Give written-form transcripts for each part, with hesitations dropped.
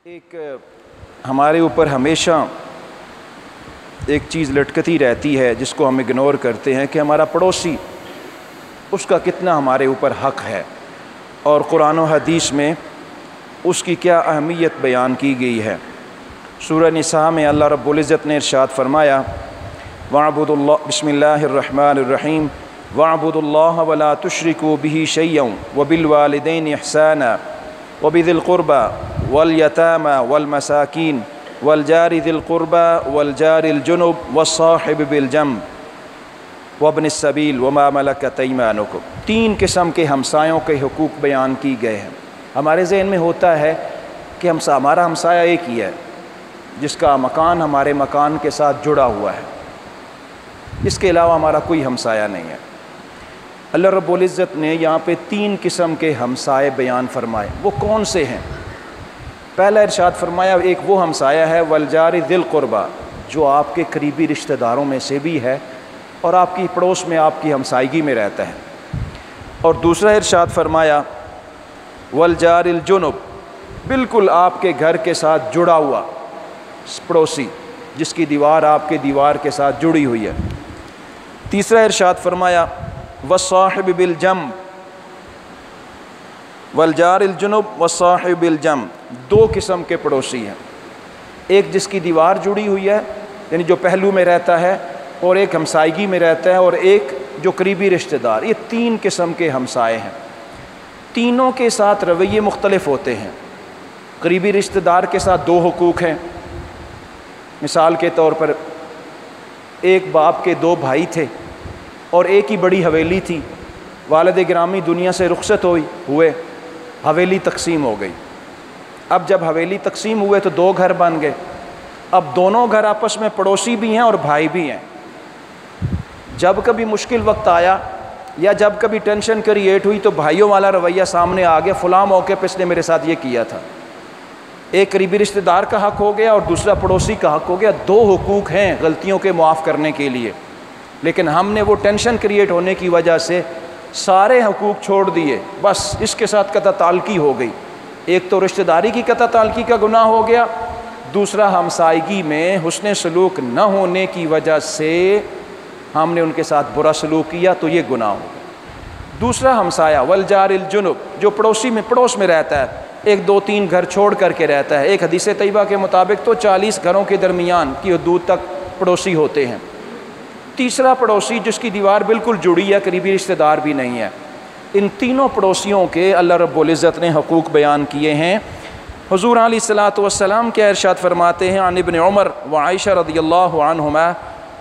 ایک ہمارے اوپر ہمیشہ ایک چیز لٹکتی رہتی ہے جس کو ہم اگنور کرتے ہیں کہ ہمارا پڑوسی، اس کا کتنا ہمارے اوپر حق ہے، اور قرآن و حدیث میں اس کی کیا اہمیت بیان کی گئی ہے۔ سورہ نساء میں اللہ رب العزت نے ارشاد فرمایا وَاعْبُدُوا اللَّهَ بسم اللہ الرحمن الرحیم وَاعْبُدُوا اللَّهَ وَلَا تُشْرِكُوا بِهِ شَيْئًا وَبِالْوَالِدَيْنِ إِحْسَانًا وَبِذِي الْقُرْبَى وَالْيَتَامَى وَالْمَسَاكِينِ وَالْجَارِ ذِي الْقُرْبَى وَالْجَارِ الْجُنُبِ وَالصَّاحِبِ بِالْجَنبِ وَابْنِ السَّبِيلِ وَمَا مَلَكَتْ أَيْمَانُكُمْ۔ تین قسم کے ہمسایوں کے حقوق بیان کی گئے ہیں۔ ہمارے ذہن میں ہوتا ہے کہ ہمارا ہمسایہ ایک ہی ہے جس کا مکان ہمارے مکان کے ساتھ جڑا ہوا ہے، اس کے علاوہ ہمارا کوئی ہمسایہ نہیں ہے۔ اللہ رب العزت نے یہاں پہ تین قسم کے ہمسائے بیان فرمائے۔ وہ کون سے ہیں؟ پہلا ارشاد فرمایا ایک وہ ہمسایہ ہے والجار ذی القربہ، جو آپ کے قریبی رشتہ داروں میں سے بھی ہے اور آپ کی پڑوس میں آپ کی ہمسائیگی میں رہتا ہے۔ اور دوسرا ارشاد فرمایا والجار الجنب، بالکل آپ کے گھر کے ساتھ جڑا ہوا پڑوسی جس کی دیوار آپ کے دیوار کے ساتھ جڑی ہوئی ہے۔ تیسرا ارشاد فرمایا والصاحب بالجنب، والجار الجنب والصاحب بالجنب، دو قسم کے پڑوسی ہیں، ایک جس کی دیوار جڑی ہوئی ہے یعنی جو پہلو میں رہتا ہے، اور ایک ہمسائیگی میں رہتا ہے، اور ایک جو قریبی رشتہ دار۔ یہ تین قسم کے ہمسائے ہیں۔ تینوں کے ساتھ رویے مختلف ہوتے ہیں۔ قریبی رشتہ دار کے ساتھ دو حقوق ہیں۔ مثال کے طور پر ایک باپ کے دو بھائی تھے اور ایک ہی بڑی حویلی تھی، والد گرامی دنیا سے رخصت ہوئے، حویلی تقسیم ہو گئی۔ اب جب حویلی تقسیم ہوئے تو دو گھر بن گئے۔ اب دونوں گھر آپس میں پڑوسی بھی ہیں اور بھائی بھی ہیں۔ جب کبھی مشکل وقت آیا یا جب کبھی ٹینشن کریٹ ہوئی تو بھائیوں والا رویہ سامنے آ گیا، فلاں موقع پہ اس نے میرے ساتھ یہ کیا تھا۔ ایک قریبی رشتہ دار کا حق ہو گیا اور دوسرا پڑوسی کا حق ہو گیا۔ دو حقوق ہیں غلطیوں کے معاف کرنے کے لیے، لیکن ہم نے وہ ٹینشن کریٹ ہونے کی وجہ سے سارے حقوق چھوڑ دیے، بس اس کے ساتھ قطع تعلقی ہو گئی۔ ایک تو رشتہ داری کی قطع تعلقی کا گناہ ہو گیا، دوسرا ہمسائیگی میں حسن سلوک نہ ہونے کی وجہ سے ہم نے ان کے ساتھ برا سلوک کیا تو یہ گناہ ہو گیا۔ دوسرا ہمسایہ والجار الجنب، جو پڑوس میں رہتا ہے، ایک دو تین گھر چھوڑ کر کے رہتا ہے۔ ایک حدیث طیبہ کے مطابق تو 40 گھروں کے درمیان کی حدود تک پڑوسی ہوتے ہیں۔ تیسرا پڑوسی جس کی دیوار بالکل جڑی ہے، قریبی رشتہ دار بھی نہیں ہے۔ ان تینوں پڑوسیوں کے اللہ رب العزت نے حقوق بیان کیے ہیں۔ حضور علیہ الصلوۃ والسلام کیا ارشاد فرماتے ہیں عن ابن عمر وعائشہ رضی اللہ عنہما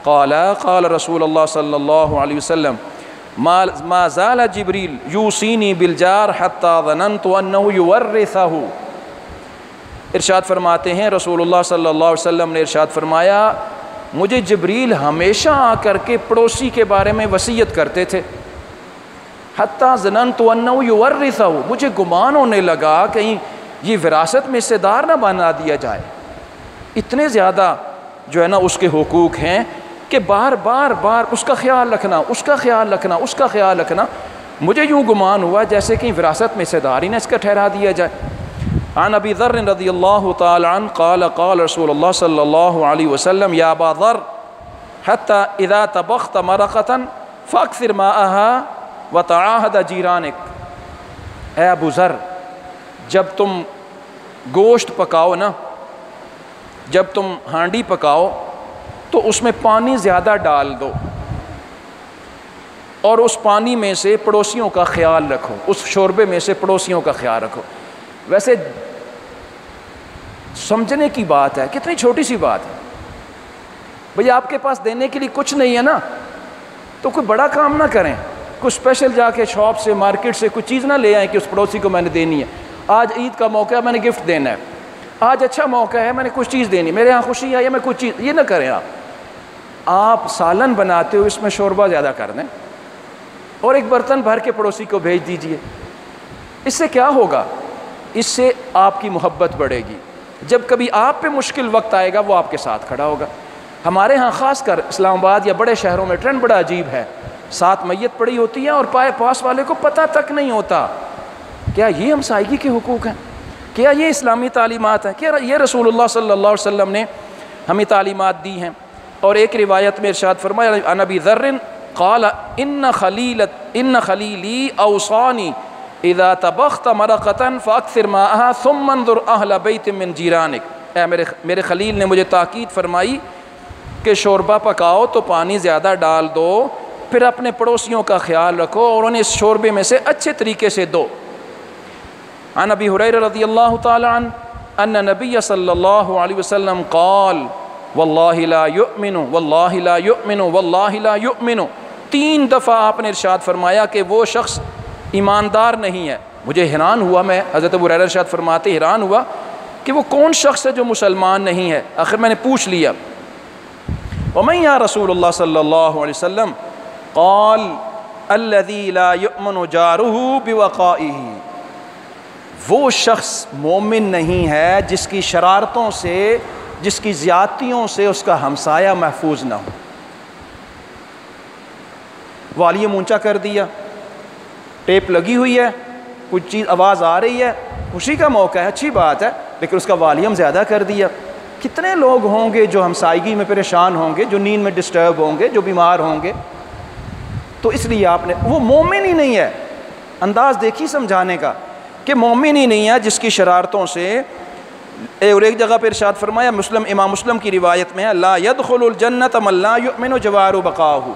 قال قال رسول اللہ صلی اللہ علیہ وسلم ما زال جبریل یوصینی بالجار حتی ظننت انہ یورثہ۔ ارشاد فرماتے ہیں رسول اللہ صلی اللہ علیہ وسلم نے ارشاد فرمایا مجھے جبریل ہمیشہ آ کر کے پڑوسی کے بارے میں وصیت کرتے تھے، حتی ظننت انہ یورثہ، مجھے گمان ہونے لگا کہیں یہ وراثت میں حصہ دار نہ بنا دیا جائے۔ اتنے زیادہ جو ہے نا اس کے حقوق ہیں کہ بار بار اس کا خیال رکھنا، اس کا خیال رکھنا، اس کا خیال رکھنا۔ مجھے یوں گمان ہوا جیسے کہ وراثت میں حصہ دار ہی نہ اس کا ٹھہرا دیا جائے۔ عن ابی ذر رضی اللہ تعالی عنہ قال قال رسول اللہ صلی اللہ علیہ وسلم یا ابا ذر حتی اذا طبخت مرقة فاکثر ماءها وتعاہد جیرانک۔ اے ابو ذر، جب تم گوشت پکاؤ نا، جب تم ہانڈی پکاؤ تو اس میں پانی زیادہ ڈال دو اور اس پانی میں سے پڑوسیوں کا خیال رکھو، اس شوربے میں سے پڑوسیوں کا خیال رکھو۔ ویسے سمجھنے کی بات ہے، کتنی چھوٹی سی بات ہے۔ بھئی آپ کے پاس دینے کے لیے کچھ نہیں ہے نا، تو کوئی بڑا کام نہ کریں، کوئی اسپیشل جا کے شاپ سے مارکیٹ سے کوئی چیز نہ لے آئیں کہ اس پڑوسی کو میں نے دینی ہے۔ آج عید کا موقع ہے میں نے گفٹ دینا ہے، آج اچھا موقع ہے میں نے کچھ چیز دینی، میرے یہاں خوشی ہے یا میں کچھ چیز، یہ نہ کریں۔ آپ سالن بناتے ہو اس میں شوربہ زیادہ کر دیں اور ایک برتن بھر کے پڑوسی کو بھیج دیجئے۔ اس سے کیا ہوگا؟ اس سے آپ کی محبت بڑھے گی۔ جب کبھی آپ پہ مشکل وقت آئے گا وہ آپ کے ساتھ کھڑا ہوگا۔ ہمارے ہاں خاص کر اسلام آباد یا بڑے شہروں میں ٹرینڈ بڑا عجیب ہے، ساتھ میت پڑی ہوتی ہے اور پاس والے کو پتہ تک نہیں ہوتا۔ کیا یہ ہمسائیگی کے حقوق ہیں؟ کیا یہ اسلامی تعلیمات ہیں؟ کیا یہ رسول اللہ صلی اللہ علیہ وسلم نے ہمیں تعلیمات دی ہیں؟ اور ایک روایت میں ارشاد فرمایا عن ابی ذر قال ان خلیلی اوصانی اذا طبخت مرقۃ فاکثر ماءها ثم انظر اہل بیت من جیرانک، اے میرے خلیل نے مجھے تاکید فرمائی کہ شوربہ پکاؤ تو پانی زیادہ ڈال دو، پھر اپنے پڑوسیوں کا خیال رکھو اور انہیں اس شوربے میں سے اچھے طریقے سے دو۔ عن ابی ہریرہ رضی اللہ تعالی عنہ ان نبی صلی اللہ علیہ وسلم قال واللہ لا یؤمن واللہ لا یؤمن واللہ لا یؤمن، 3 دفعہ آپ نے ارشاد فرمایا کہ وہ شخص ایماندار نہیں ہے۔ مجھے حیران ہوا، میں حضرت ابو ہریرہ ارشاد فرماتے حیران ہوا کہ وہ کون شخص ہے جو مسلمان نہیں ہے؟ آخر میں نے پوچھ لیا ومن یا رسول اللہ صلی اللہ علیہ وسلم قال الذی لا یؤمن جارہ بوقائہ، وہ شخص مومن نہیں ہے جس کی شرارتوں سے، جس کی زیادتیوں سے اس کا ہمسایہ محفوظ نہ ہو۔ والیوم اونچا کر دیا، ٹیپ لگی ہوئی ہے، کچھ چیز آواز آ رہی ہے، خوشی کا موقع ہے، اچھی بات ہے، لیکن اس کا والیوم زیادہ کر دیا۔ کتنے لوگ ہوں گے جو ہمسائیگی میں پریشان ہوں گے، جو نیند میں ڈسٹرب ہوں گے، جو بیمار ہوں گے۔ تو اس لیے آپ نے، وہ مومن ہی نہیں ہے، انداز دیکھی سمجھانے کا کہ مومن ہی نہیں ہے جس کی شرارتوں سے۔ اور ایک جگہ پہ ارشاد فرمایا، مسلم، امام مسلم کی روایت میں ہے لا يدخل الجنت من لا یؤمن جوار بقاہ،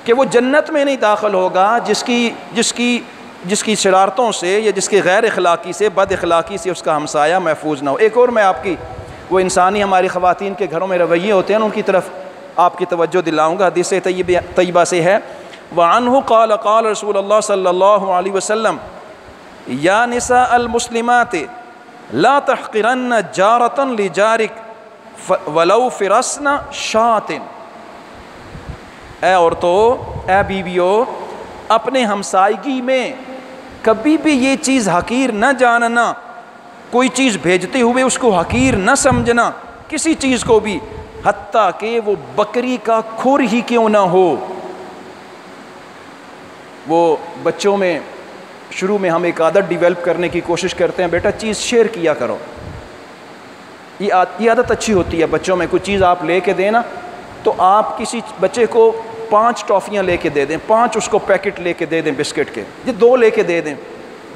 کہ وہ جنت میں نہیں داخل ہوگا جس کی شرارتوں سے یا جس کی غیر اخلاقی سے، بد اخلاقی سے اس کا ہمسایہ محفوظ نہ ہو۔ ایک اور میں آپ کی وہ انسانی ہماری خواتین کے گھروں میں رویے ہوتے ہیں ان کی طرف آپ کی توجہ دلاؤں گا۔ حدیث طیبہ سے ہے وعنہ قال قال رسول اللہ صلی اللہ علیہ وسلم یا نساء المسلمات لا تحقرن جارۃ لجارک ولو فرسن شاۃ، اے عورتوں، اے بیویوں، اپنے ہمسائیگی میں کبھی بھی یہ چیز حقیر نہ جاننا، کوئی چیز بھیجتے ہوئے اس کو حقیر نہ سمجھنا، کسی چیز کو بھی، حتیٰ کہ وہ بکری کا کھر ہی کیوں نہ ہو۔ وہ بچوں میں شروع میں ہم ایک عادت ڈیولپ کرنے کی کوشش کرتے ہیں، بیٹا چیز شیئر کیا کرو، یہ عادت اچھی ہوتی ہے بچوں میں۔ کوئی چیز آپ لے کے دیں نا تو آپ کسی بچے کو 5 ٹافیاں لے کے دے دیں، 5 اس کو پیکٹ لے کے دے دیں بسکٹ کے، یہ 2 لے کے دے دیں،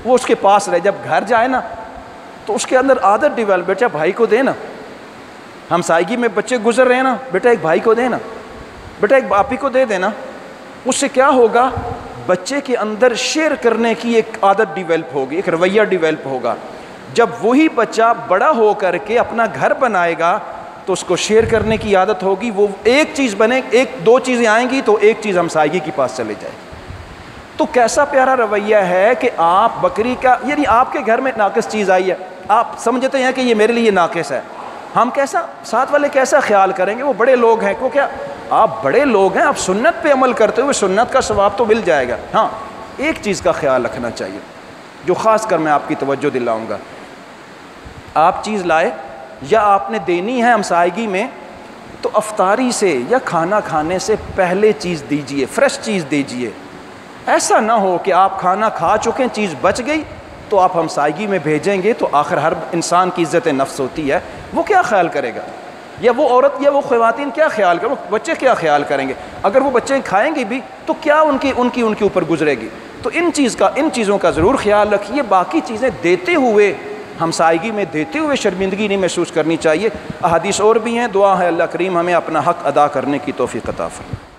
وہ اس کے پاس رہے، جب گھر جائے نا تو اس کے اندر عادت ڈیولپ، بیٹا بھائی کو دے نا، ہمسائیگی میں بچے گزر رہے ہیں نا، بیٹا ایک بھائی کو دے نا، بیٹا ایک باپی کو دے دینا۔ اس سے کیا ہوگا؟ بچے کے اندر شیئر کرنے کی ایک عادت ڈیولپ ہوگی، ایک رویہ ڈیولپ ہوگا۔ جب وہی بچہ بڑا ہو کر کے اپنا گھر بنائے گا تو اس کو شیئر کرنے کی عادت ہوگی، وہ ایک چیز بنے، 1-2 چیزیں آئیں گی تو ایک چیز ہمسائیگی کے پاس چلے جائے گی۔ تو کیسا پیارا رویہ ہے کہ آپ بکری کا، یعنی آپ کے گھر میں ناقص چیز آئی ہے، آپ سمجھتے ہیں کہ یہ میرے لیے ناقص ہے، ہم کیسا، ساتھ والے کیسا خیال کریں گے؟ وہ بڑے لوگ ہیں، کو کیا آپ بڑے لوگ ہیں، آپ سنت پہ عمل کرتے ہوئے سنت کا ثواب تو مل جائے گا۔ ہاں ایک چیز کا خیال رکھنا چاہیے جو خاص کر میں آپ کی توجہ دلاؤں گا، آپ چیز لائے یا آپ نے دینی ہے ہمسائیگی میں تو افطاری سے یا کھانا کھانے سے پہلے چیز دیجئے، فریش چیز دیجئے۔ ایسا نہ ہو کہ آپ کھانا کھا چکیں، چیز بچ گئی تو آپ ہمسائیگی میں بھیجیں گے تو آخر ہر انسان کی عزت نفس ہوتی ہے، وہ کیا خیال کرے گا؟ یا وہ عورت یا وہ خواتین کیا خیال کریں؟ بچے کیا خیال کریں گے؟ اگر وہ بچے کھائیں گے بھی تو کیا ان کے اوپر گزرے گی؟ تو ان چیزوں کا ضرور خیال رکھیے۔ باقی چیزیں دیتے ہوئے، ہمسائیگی میں دیتے ہوئے شرمندگی نہیں محسوس کرنی چاہیے۔ احادیث اور بھی ہیں، دعا ہے اللہ کریم ہمیں اپنا حق ادا کرنے کی توفیق عطا فرمائے۔